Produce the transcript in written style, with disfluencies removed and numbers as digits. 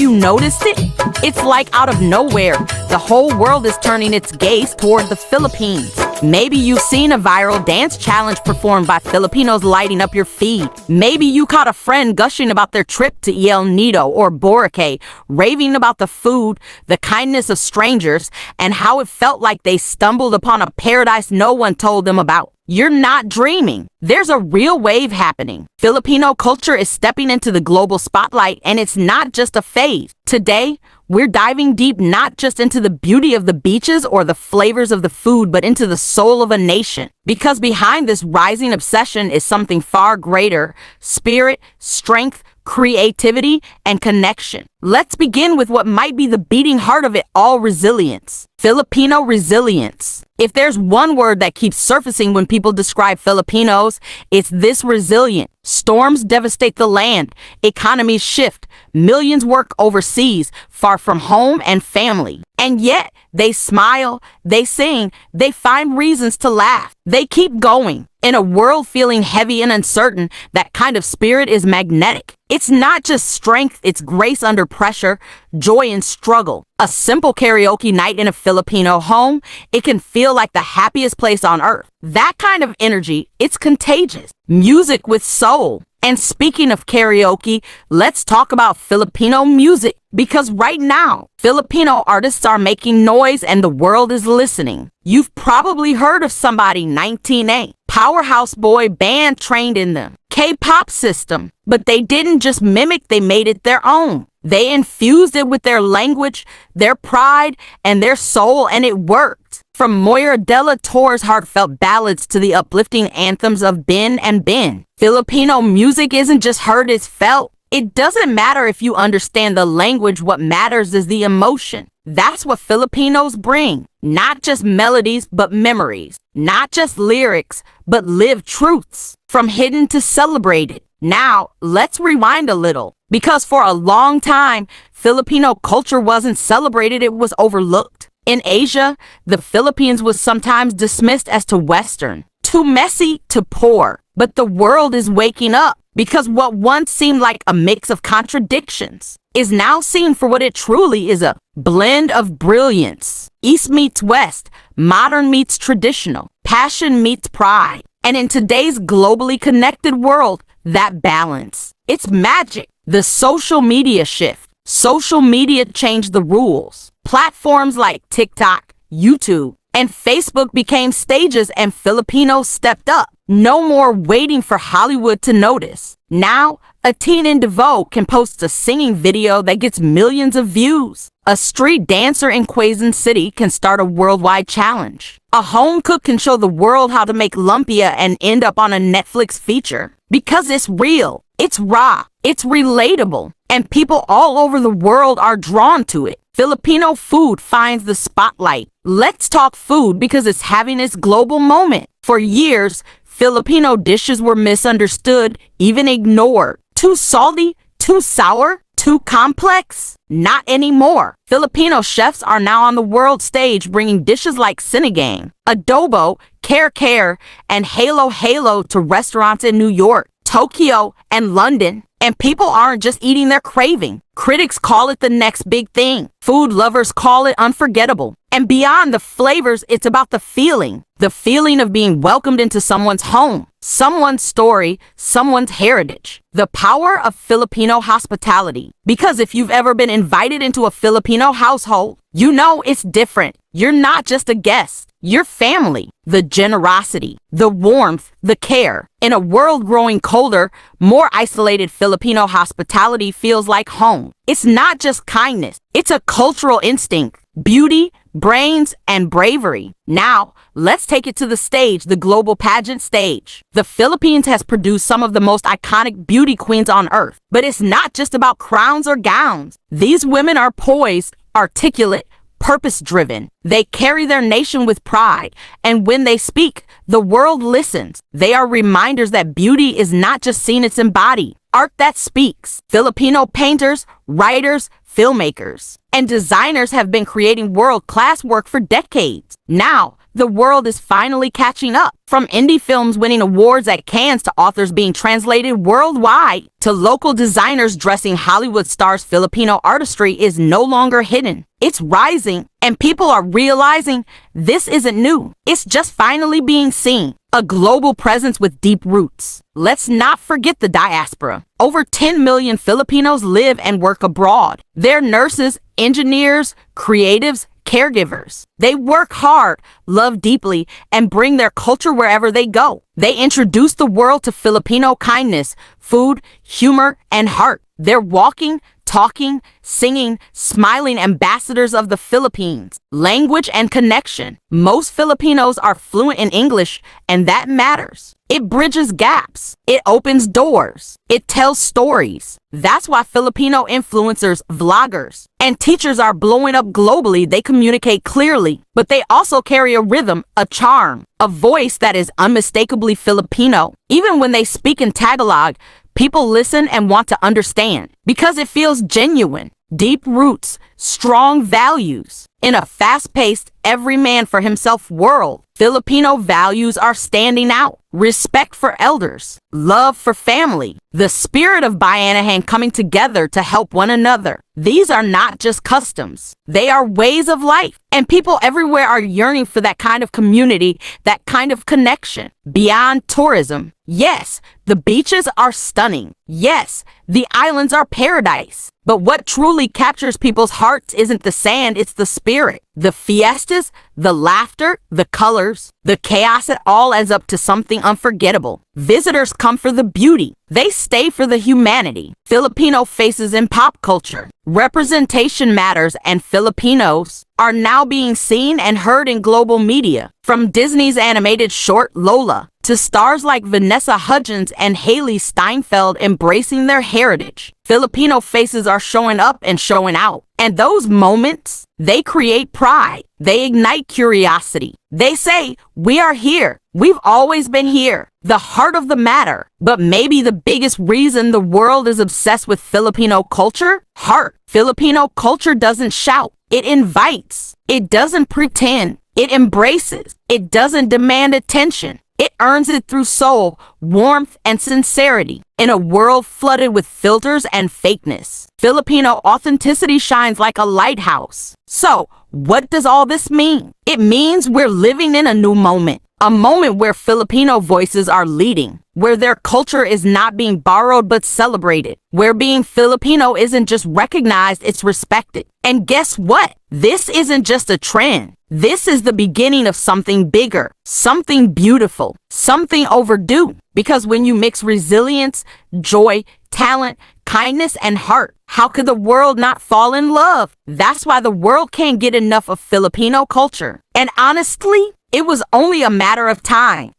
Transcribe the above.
you noticed it? It's like out of nowhere, the whole world is turning its gaze toward the Philippines. Maybe you've seen a viral dance challenge performed by Filipinos lighting up your feed. Maybe you caught a friend gushing about their trip to El Nido or Boracay, raving about the food, the kindness of strangers, and how it felt like they stumbled upon a paradise no one told them about. You're not dreaming. There's a real wave happening. Filipino culture is stepping into the global spotlight, and it's not just a phase. Today, we're diving deep not just into the beauty of the beaches or the flavors of the food, but into the soul of a nation. Because behind this rising obsession is something far greater: spirit, strength, creativity, and connection. Let's begin with what might be the beating heart of it all: resilience. Filipino resilience. If there's one word that keeps surfacing when people describe Filipinos, it's this: resilient. Storms devastate the land, economies shift, millions work overseas, far from home and family. And yet, they smile, they sing, they find reasons to laugh. They keep going. In a world feeling heavy and uncertain, that kind of spirit is magnetic. It's not just strength, it's grace under pressure, joy in struggle. A simple karaoke night in a Filipino home, it can feel like the happiest place on earth. That kind of energy, it's contagious. Music with soul. And speaking of karaoke, let's talk about Filipino music. Because right now, Filipino artists are making noise and the world is listening. You've probably heard of Somebody 19A, powerhouse boy band trained in the K-pop system. But they didn't just mimic, they made it their own. They infused it with their language, their pride, and their soul, and it worked. From Moira de la Torre's heartfelt ballads to the uplifting anthems of Ben and Ben, Filipino music isn't just heard, it's felt. It doesn't matter if you understand the language, what matters is the emotion. That's what Filipinos bring. Not just melodies, but memories. Not just lyrics, but lived truths. From hidden to celebrated. Now, let's rewind a little. Because for a long time, Filipino culture wasn't celebrated, it was overlooked. In Asia, the Philippines was sometimes dismissed as too Western, too messy, too poor. But the world is waking up, because what once seemed like a mix of contradictions is now seen for what it truly is: a blend of brilliance. East meets West, modern meets traditional, passion meets pride. And in today's globally connected world, that balance, it's magic. The social media shift. Social media changed the rules. Platforms like TikTok, YouTube, and Facebook became stages, and Filipinos stepped up. No more waiting for Hollywood to notice. Now, a teen in Davao can post a singing video that gets millions of views. A street dancer in Quezon City can start a worldwide challenge. A home cook can show the world how to make lumpia and end up on a Netflix feature. Because it's real, it's raw, it's relatable, and people all over the world are drawn to it. Filipino food finds the spotlight. Let's talk food because it's having its global moment. For years, Filipino dishes were misunderstood, even ignored. Too salty, too sour, too complex? Not anymore. Filipino chefs are now on the world stage bringing dishes like sinigang, adobo, kare, and halo to restaurants in New York, Tokyo, and London. And people aren't just eating, they're craving. Critics call it the next big thing. Food lovers call it unforgettable. And beyond the flavors, it's about the feeling. The feeling of being welcomed into someone's home, someone's story, someone's heritage. The power of Filipino hospitality. Because if you've ever been invited into a Filipino household, you know it's different. You're not just a guest. You're family. The generosity, the warmth, the care. In a world growing colder, more isolated, Filipino hospitality feels like home. It's not just kindness. It's a cultural instinct. Beauty, brains, and bravery. Now, let's take it to the stage, the global pageant stage. The Philippines has produced some of the most iconic beauty queens on earth. But it's not just about crowns or gowns. These women are poised, articulate, purpose-driven. They carry their nation with pride, and when they speak, the world listens. They are reminders that beauty is not just seen, it's embodied. Art that speaks. Filipino painters, writers, filmmakers, and designers have been creating world-class work for decades. Now, the world is finally catching up. From indie films winning awards at Cannes to authors being translated worldwide to local designers dressing Hollywood stars, Filipino artistry is no longer hidden. It's rising, and people are realizing this isn't new. It's just finally being seen. A global presence with deep roots. Let's not forget the diaspora. Over 10 million Filipinos live and work abroad. They're nurses, engineers, creatives, caregivers. They work hard, love deeply, and bring their culture wherever they go. They introduce the world to Filipino kindness, food, humor, and heart. They're walking, talking, singing, smiling ambassadors of the Philippines. Language and connection. Most Filipinos are fluent in English, and that matters. It bridges gaps. It opens doors. It tells stories. That's why Filipino influencers, vloggers, and teachers are blowing up globally. They communicate clearly, but they also carry a rhythm, a charm, a voice that is unmistakably Filipino. Even when they speak in Tagalog, people listen and want to understand because it feels genuine. Deep roots, strong values. In a fast-paced, every man for himself world, Filipino values are standing out. Respect for elders, love for family, the spirit of Bayanihan coming together to help one another. These are not just customs. They are ways of life. And people everywhere are yearning for that kind of community, that kind of connection. Beyond tourism, yes, the beaches are stunning. Yes, the islands are paradise. But what truly captures people's hearts isn't the sand, it's the spirit. The fiestas, the laughter, the colors, the chaos, it all adds up to something unforgettable. Visitors come for the beauty. They stay for the humanity. Filipino faces in pop culture. Representation matters, and Filipinos are now being seen and heard in global media. From Disney's animated short Lola to stars like Vanessa Hudgens and Haley Steinfeld embracing their heritage, Filipino faces are showing up and showing out. And those moments, they create pride. They ignite curiosity. They say, we are here. We've always been here. The heart of the matter. But maybe the biggest reason the world is obsessed with Filipino culture? Heart. Filipino culture doesn't shout. It invites. It doesn't pretend. It embraces. It doesn't demand attention. It earns it through soul, warmth, and sincerity. In a world flooded with filters and fakeness, Filipino authenticity shines like a lighthouse. So, what does all this mean? It means we're living in a new moment. A moment where Filipino voices are leading, where their culture is not being borrowed but celebrated, where being Filipino isn't just recognized, it's respected. And guess what? This isn't just a trend. This is the beginning of something bigger, something beautiful, something overdue. Because when you mix resilience, joy, talent, kindness, and heart, how could the world not fall in love? That's why the world can't get enough of Filipino culture. And honestly, it was only a matter of time.